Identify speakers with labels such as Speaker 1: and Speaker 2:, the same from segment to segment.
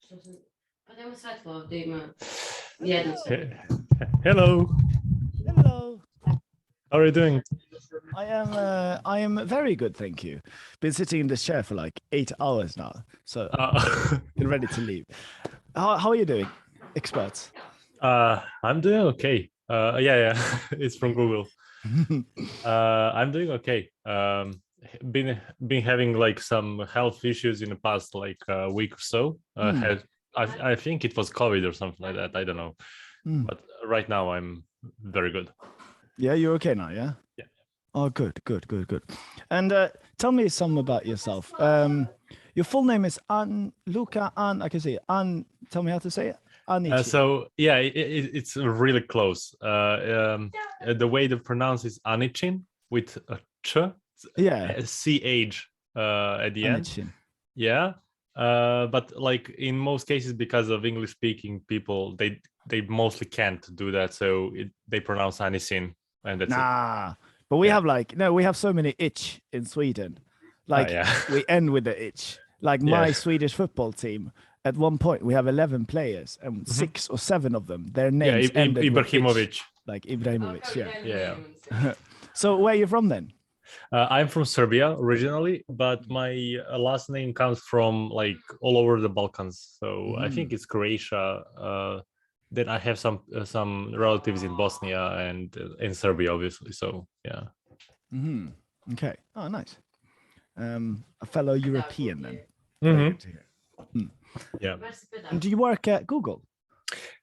Speaker 1: Podemos svetlo, da ima jednu sekundu.
Speaker 2: Hello.
Speaker 3: Hello.
Speaker 2: How are you doing?
Speaker 3: I am very good, thank you. Been sitting in this chair for like 8 hours now, so ready to leave. How are you doing, experts?
Speaker 2: I'm doing okay. Yeah, it's from Google. I'm doing okay. Been having like some health issues in the past like week or so. I think it was COVID or something like that. I don't know, but right now I'm very good.
Speaker 3: Yeah, you're okay now, yeah?
Speaker 2: Yeah.
Speaker 3: Oh, good. And tell me some about yourself. Your full name is Luka An. I can see it. An. Tell me how to say it.
Speaker 2: So yeah, it's really close. The way to pronounce is Anichin with a ch,
Speaker 3: Yeah,
Speaker 2: ch at the end.
Speaker 3: Anichin.
Speaker 2: Yeah, but like in most cases, because of English speaking people, they mostly can't do that, so they pronounce Anichin, and that's it.
Speaker 3: But we have we have so many itch in Sweden. Like we end with the itch. Like my Swedish football team, at one point we have 11 players and 6 or 7 of them, their names ended
Speaker 2: Ibrahimovic.
Speaker 3: with itch, like Ibrahimovic.
Speaker 2: Yeah.
Speaker 3: So where are you from then?
Speaker 2: I'm from Serbia originally, but my last name comes from like all over the Balkans. So I think it's Croatia. Then I have some relatives in Bosnia and in Serbia, obviously. So yeah.
Speaker 3: Okay. Oh, nice. A fellow European then.
Speaker 2: Yeah.
Speaker 3: And do you work at Google?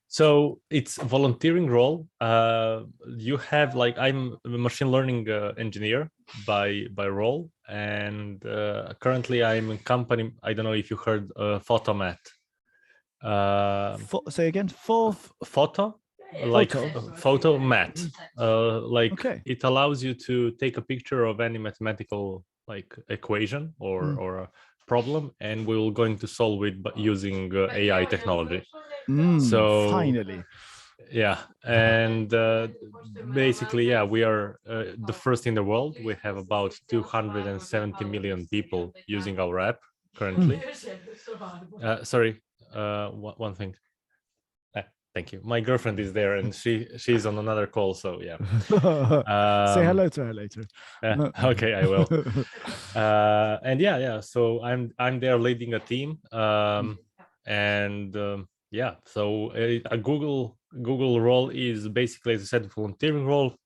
Speaker 2: So it's volunteering role. You have like I'm a machine learning engineer by role, and currently I'm in company. I don't know if you heard Photomat.
Speaker 3: Say again.
Speaker 2: Photo, like photo mat. It allows you to take a picture of any mathematical like equation or a problem, and we're going to solve it using AI technology. So
Speaker 3: finally.
Speaker 2: Yeah, and basically, yeah, we are the first in the world. We have about 270 million people using our app currently. Sorry, one thing. Thank you. My girlfriend is there, and she's on another call. So yeah.
Speaker 3: Say hello to her later.
Speaker 2: Okay, I will. And yeah. So I'm there leading a team, and yeah. So a Google role is basically, as I said, volunteering role.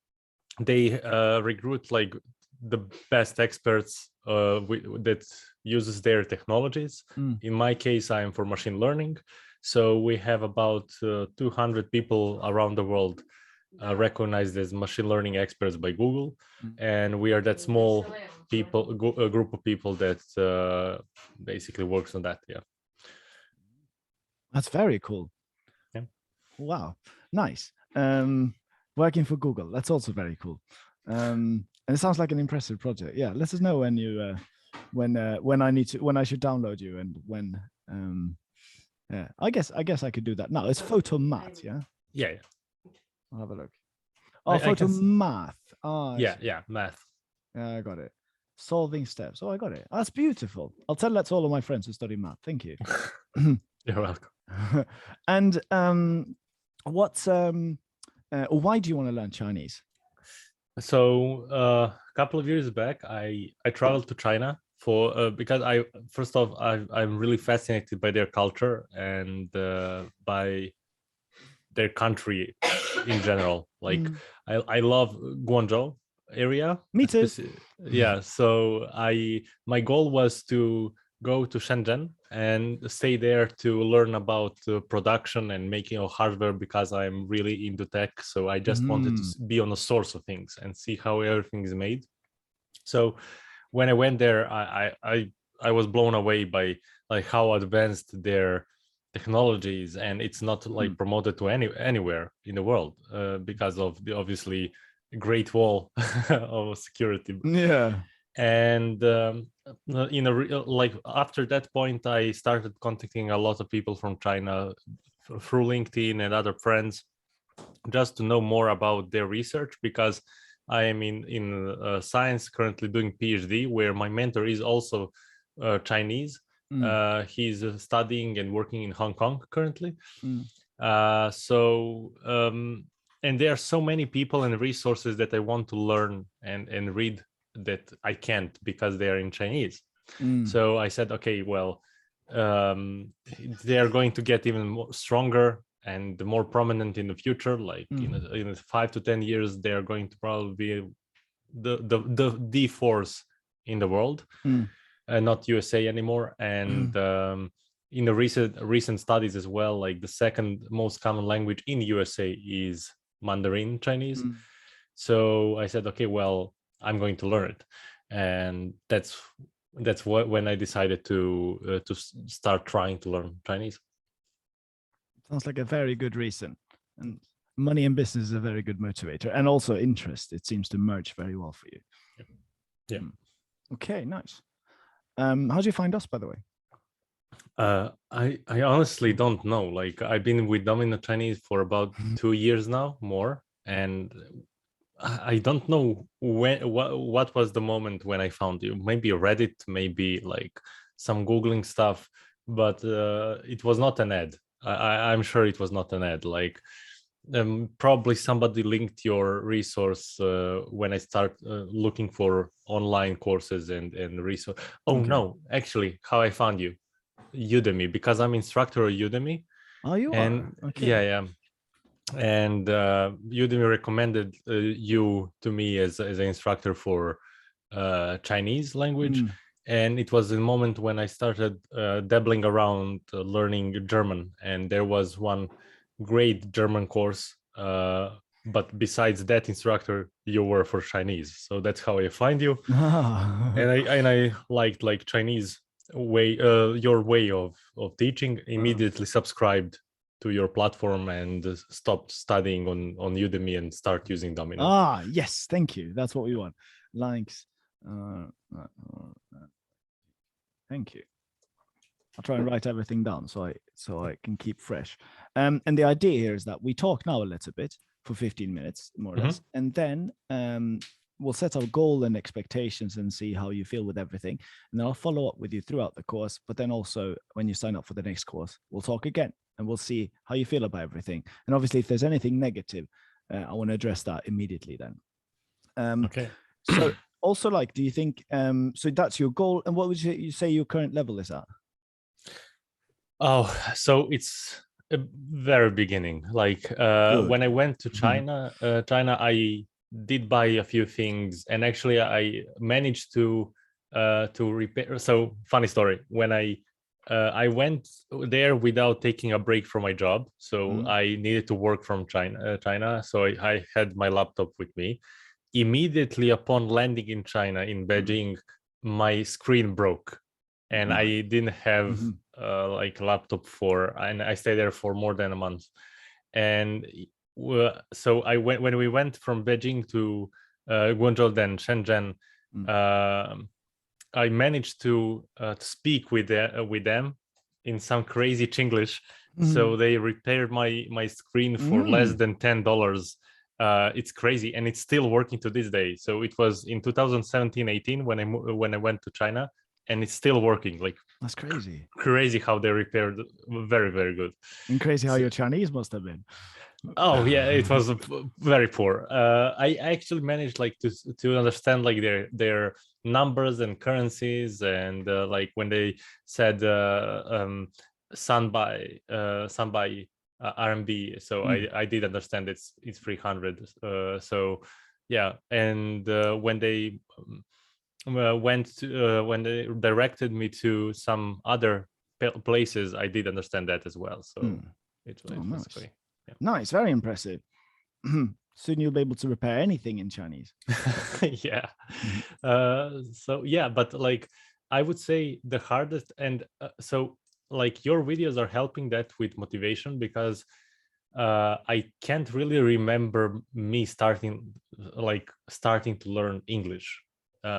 Speaker 2: They recruit like the best experts that uses their technologies. In my case, I am for machine learning. So we have about 200 people around the world recognized as machine learning experts by Google, and we are that small a group of people that basically works on that. Yeah,
Speaker 3: that's very cool.
Speaker 2: Yeah.
Speaker 3: Wow, nice. Working for Google, that's also very cool. And it sounds like an impressive project. Yeah, let us know when you when I should download you and when. Yeah, I guess I could do that now. It's Photomat, yeah.
Speaker 2: Yeah.
Speaker 3: I'll have a look. Oh, Photomath. Oh,
Speaker 2: yeah, math.
Speaker 3: Yeah, I got it. Solving steps. Oh, I got it. That's beautiful. I'll tell that to all of my friends who study math. Thank you.
Speaker 2: You're welcome.
Speaker 3: And what's why do you want to learn Chinese?
Speaker 2: So a couple of years back, I traveled to China for because I'm really fascinated by their culture and by their country in general. Like I love Guangzhou area.
Speaker 3: Me too.
Speaker 2: Yeah. So my goal was to go to Shenzhen and stay there to learn about production and making of hardware, because I'm really into tech. So I just wanted to be on the source of things and see how everything is made. So when I went there, I was blown away by like how advanced their technologies, and it's not like promoted to anywhere in the world because of the obviously Great Wall of security.
Speaker 3: Yeah.
Speaker 2: And like after that point, I started contacting a lot of people from China through LinkedIn and other friends, just to know more about their research, because I am in science currently doing PhD, where my mentor is also Chinese, He's studying and working in Hong Kong currently.
Speaker 3: Mm.
Speaker 2: And there are so many people and resources that I want to learn and read that I can't because they are in Chinese. So I said, okay, well, they are going to get even more stronger and more prominent in the future. Like in 5 to 10 years, they are going to probably be the force in the world, not USA anymore. And in the recent studies as well, like the second most common language in USA is Mandarin Chinese. So I said, okay, well, I'm going to learn it, and that's when I decided to start trying to learn Chinese.
Speaker 3: Sounds like a very good reason, and money and business is a very good motivator, and also interest. It seems to merge very well for you.
Speaker 2: Yeah.
Speaker 3: Okay, nice. How do you find us, by the way?
Speaker 2: I honestly don't know. Like, I've been with Domino Chinese for about 2 years now, more, and I don't know what was the moment when I found you. Maybe Reddit, maybe like some Googling stuff, but it was not an ad. I'm sure it was not an ad. Like, probably somebody linked your resource when I start looking for online courses and resource. Oh, okay. No, actually, how I found you, Udemy, because I'm instructor at Udemy.
Speaker 3: Oh, you
Speaker 2: are? Okay. Yeah. And Udemy recommended you to me as an instructor for Chinese language. And it was a moment when I started dabbling around learning German. And there was one great German course. But besides that instructor, you were for Chinese. So that's how I find you. And I liked like Chinese way, your way of teaching. Immediately subscribed to your platform and stopped studying on Udemy and start using Domino.
Speaker 3: Yes, thank you. That's what we want. Likes. Thank you. I'll try and write everything down so I can keep fresh. And the idea here is that we talk now a little bit for 15 minutes, more or less, and then we'll set our goal and expectations and see how you feel with everything. And then I'll follow up with you throughout the course. But then also when you sign up for the next course, we'll talk again and we'll see how you feel about everything. And obviously, if there's anything negative, I want to address that immediately then.
Speaker 2: Okay.
Speaker 3: So also, like, do you think, so that's your goal? And what would you say your current level is at?
Speaker 2: Oh, so it's a very beginning. Like when I went to China, I did buy a few things, and actually I managed to repair. So funny story, when I went there without taking a break from my job, so I needed to work from China. So I had my laptop with me. Immediately upon landing in China, in Beijing, my screen broke, and I didn't have like a laptop and I stayed there for more than a month. And so when we went from Beijing to Guangzhou, then Shenzhen, I managed to speak with them in some crazy Chinglish. So they repaired my screen for less than $10. It's crazy, and it's still working to this day. So it was in 2017-18 when I went to China, and it's still working. Like,
Speaker 3: that's crazy.
Speaker 2: Crazy how they repaired. Very, very good.
Speaker 3: And crazy how your Chinese must have been.
Speaker 2: Oh yeah, it was very poor. I actually managed like to understand like their numbers and currencies, and like when they said sanbai RMB, so I did understand it's 300. So yeah, and when they when they directed me to some other places, I did understand that as well. So it was
Speaker 3: nice.
Speaker 2: Great. Yeah.
Speaker 3: Nice, very impressive. Soon you'll be able to repair anything in Chinese.
Speaker 2: Yeah. So yeah, but like I would say the hardest, and so like your videos are helping that with motivation, because I can't really remember me starting to learn English.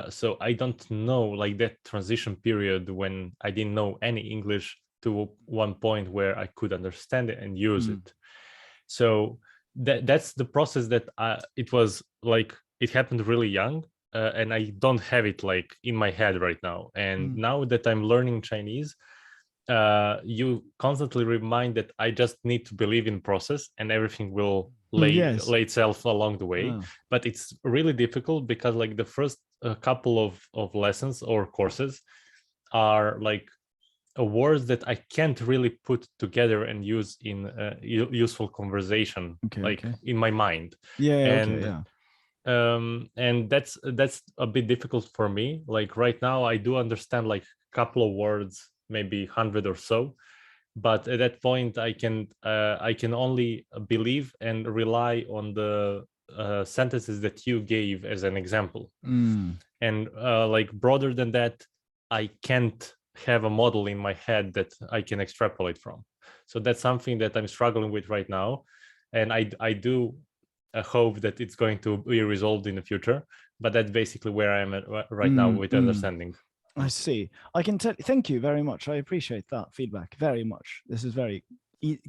Speaker 2: So I don't know like that transition period when I didn't know any English to one point where I could understand it and use it. So that's the process that it was like, it happened really young. and I don't have it like in my head right now. And now that I'm learning Chinese, you constantly remind that I just need to believe in process and everything will lay itself along the way. But it's really difficult because like the first couple of lessons or courses are like words that I can't really put together and use in useful conversation, in my mind. And that's a bit difficult for me. Like right now I do understand like a couple of words, maybe 100 or so, but at that point I can only believe and rely on the sentences that you gave as an example. And like broader than that, I can't have a model in my head that I can extrapolate from. So that's something that I'm struggling with right now, and I do hope that it's going to be resolved in the future. But that's basically where I am at right now with understanding.
Speaker 3: I see. I can tell. Thank you very much. I appreciate that feedback very much. This is very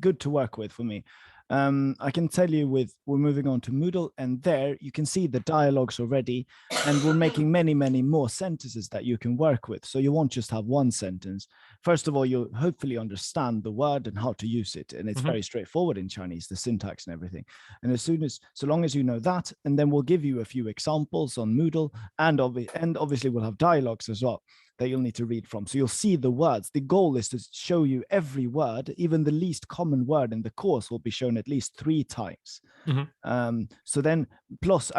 Speaker 3: good to work with for me. I can tell you we're moving on to Moodle, and there you can see the dialogues already, and we're making many more sentences that you can work with. So you won't just have one sentence. First of all, you'll hopefully understand the word and how to use it, and it's very straightforward in Chinese, the syntax and everything. And so long as you know that, and then we'll give you a few examples on Moodle, and obviously we'll have dialogues as well that you'll need to read from. So you'll see the words. The goal is to show you every word, even the least common word in the course will be shown at least 3 times. So then plus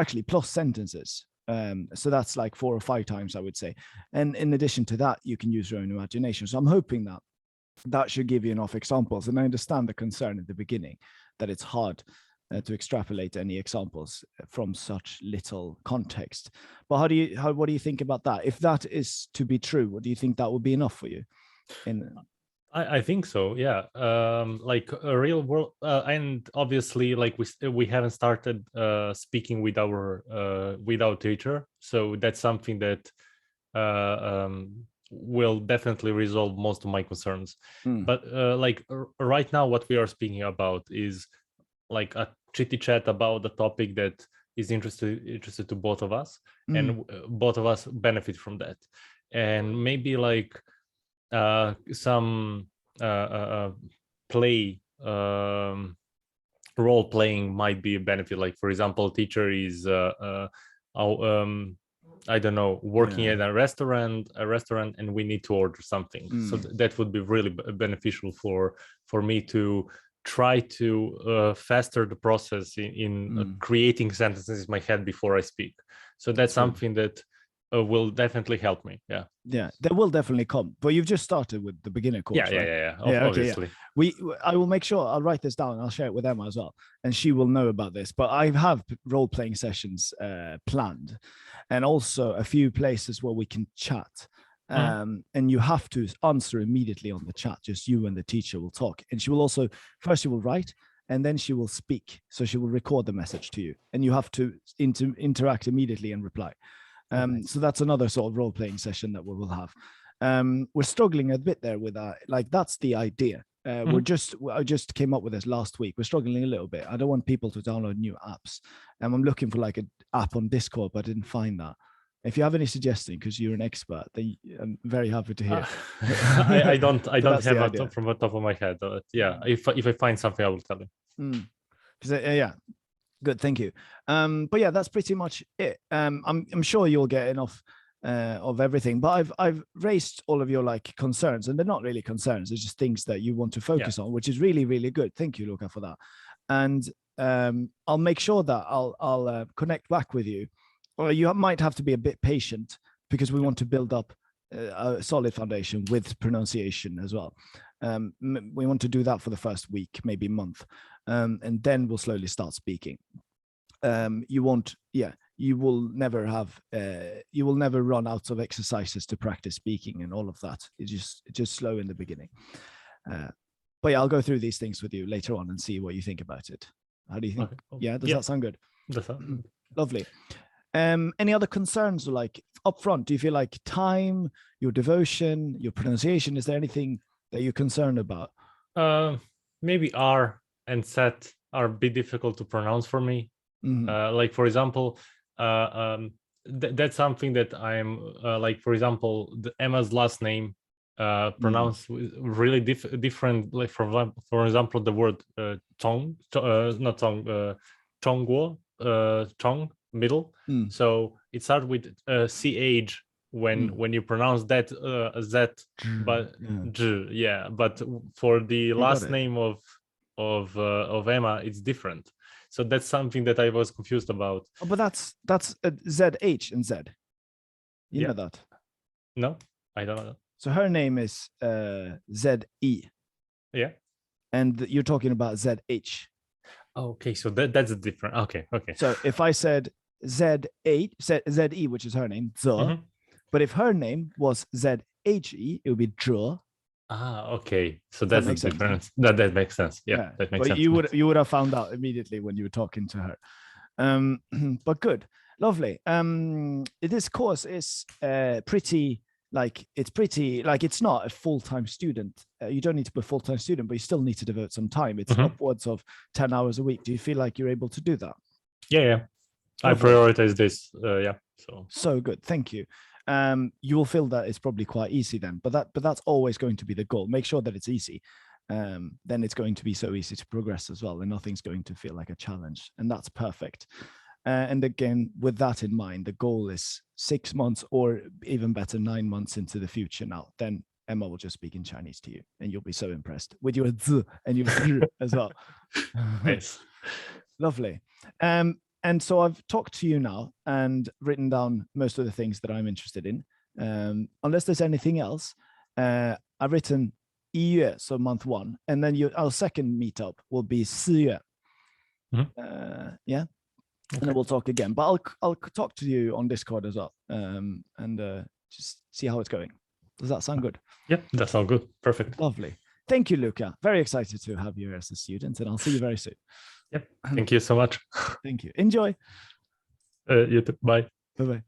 Speaker 3: sentences. So that's like 4 or 5 times, I would say. And in addition to that, you can use your own imagination. So I'm hoping that should give you enough examples. And I understand the concern at the beginning that it's hard to extrapolate any examples from such little context. But what do you think about that? If that is to be true, what do you think that would be enough for you?
Speaker 2: I think so, yeah. Like a real world, and obviously, like we haven't started speaking with our teacher, so that's something that will definitely resolve most of my concerns. But like right now, what we are speaking about is like a chitty chat about the topic that is interested to both of us, and both of us benefit from that. And maybe like some play, role playing might be a benefit. Like for example, teacher is I don't know, working at a restaurant, and we need to order something. So that would be really beneficial for me to try to faster the process in creating sentences in my head before I speak. So that's something that will definitely help me. Yeah,
Speaker 3: that will definitely come. But you've just started with the beginner course, right?
Speaker 2: Obviously.
Speaker 3: I will make sure I'll write this down. I'll share it with Emma as well, and she will know about this. But I have role-playing sessions planned, and also a few places where we can chat. And you have to answer immediately on the chat. Just you and the teacher will talk, and she will also first she will write, and then she will speak. So she will record the message to you, and you have to interact immediately and reply. So that's another sort of role-playing session that we will have. We're struggling a bit there with that. Like that's the idea. I just came up with this last week. We're struggling a little bit. I don't want people to download new apps. And I'm looking for like an app on Discord, but I didn't find that. If you have any suggestions, because you're an expert, then I'm very happy to hear.
Speaker 2: I don't have it from the top of my head. Yeah, if I find something, I will tell you.
Speaker 3: Yeah. Good, thank you. But yeah, that's pretty much it. I'm sure you'll get enough of everything. But I've raised all of your like concerns, and they're not really concerns. They're just things that you want to focus on, which is really, really good. Thank you, Luka, for that. And I'll make sure that I'll connect back with you. Or you might have to be a bit patient because we want to build up a solid foundation with pronunciation as well. We want to do that for the first week, maybe month. And then we'll slowly start speaking. You will never run out of exercises to practice speaking and all of that. It's just slow in the beginning. But yeah, I'll go through these things with you later on and see what you think about it. How do you think? Okay. Yeah, does that sound good?
Speaker 2: That sounds good.
Speaker 3: Lovely. Any other concerns, like up front? Do you feel like time, your devotion, your pronunciation? Is there anything that you're concerned about?
Speaker 2: Maybe R and set are a bit difficult to pronounce for me. Like for example, that's something that I'm like, for example, Emma's last name pronounced really different. Like for example, the word Tong, not Tong, Tongguo, Tong middle. So it starts with ch when you pronounce that z, but yeah. But for the last name of Emma, it's different. So that's something that I was confused about.
Speaker 3: Oh, but that's ZH and Z. You know that?
Speaker 2: No, I don't know.
Speaker 3: So her name is ZE.
Speaker 2: Yeah.
Speaker 3: And you're talking about ZH.
Speaker 2: Okay, so that's different. Okay.
Speaker 3: So if I said ZE, which is her name, but if her name was ZHE, it would be Zhe.
Speaker 2: Okay. So that's the difference. That makes sense. Yeah, that makes sense.
Speaker 3: You would have found out immediately when you were talking to her. But good, lovely. This course is it's not a full-time student. You don't need to be a full-time student, but you still need to devote some time. It's upwards of 10 hours a week. Do you feel like you're able to do that?
Speaker 2: Yeah. I prioritize this.
Speaker 3: So good. Thank you. You will feel that it's probably quite easy then, but that's always going to be the goal. Make sure that it's easy. Then it's going to be so easy to progress as well, and nothing's going to feel like a challenge, and that's perfect. And again, with that in mind, the goal is 6 months or even better, 9 months into the future now. Then Emma will just speak in Chinese to you, and you'll be so impressed with your z and your z as well.
Speaker 2: Nice.
Speaker 3: Lovely. And so I've talked to you now and written down most of the things that I'm interested in. Unless there's anything else, I've written 1月, so month 1, and then our second meetup will be 4月. Yeah. Okay. And then we'll talk again, but I'll talk to you on Discord as well, and just see how it's going. Does that sound good?
Speaker 2: Yeah, that sounds good. Perfect.
Speaker 3: Lovely. Thank you, Luka. Very excited to have you as a student, and I'll see you very soon.
Speaker 2: Yep. Thank you so much.
Speaker 3: Thank you. Enjoy.
Speaker 2: You too. Bye.
Speaker 3: Bye-bye.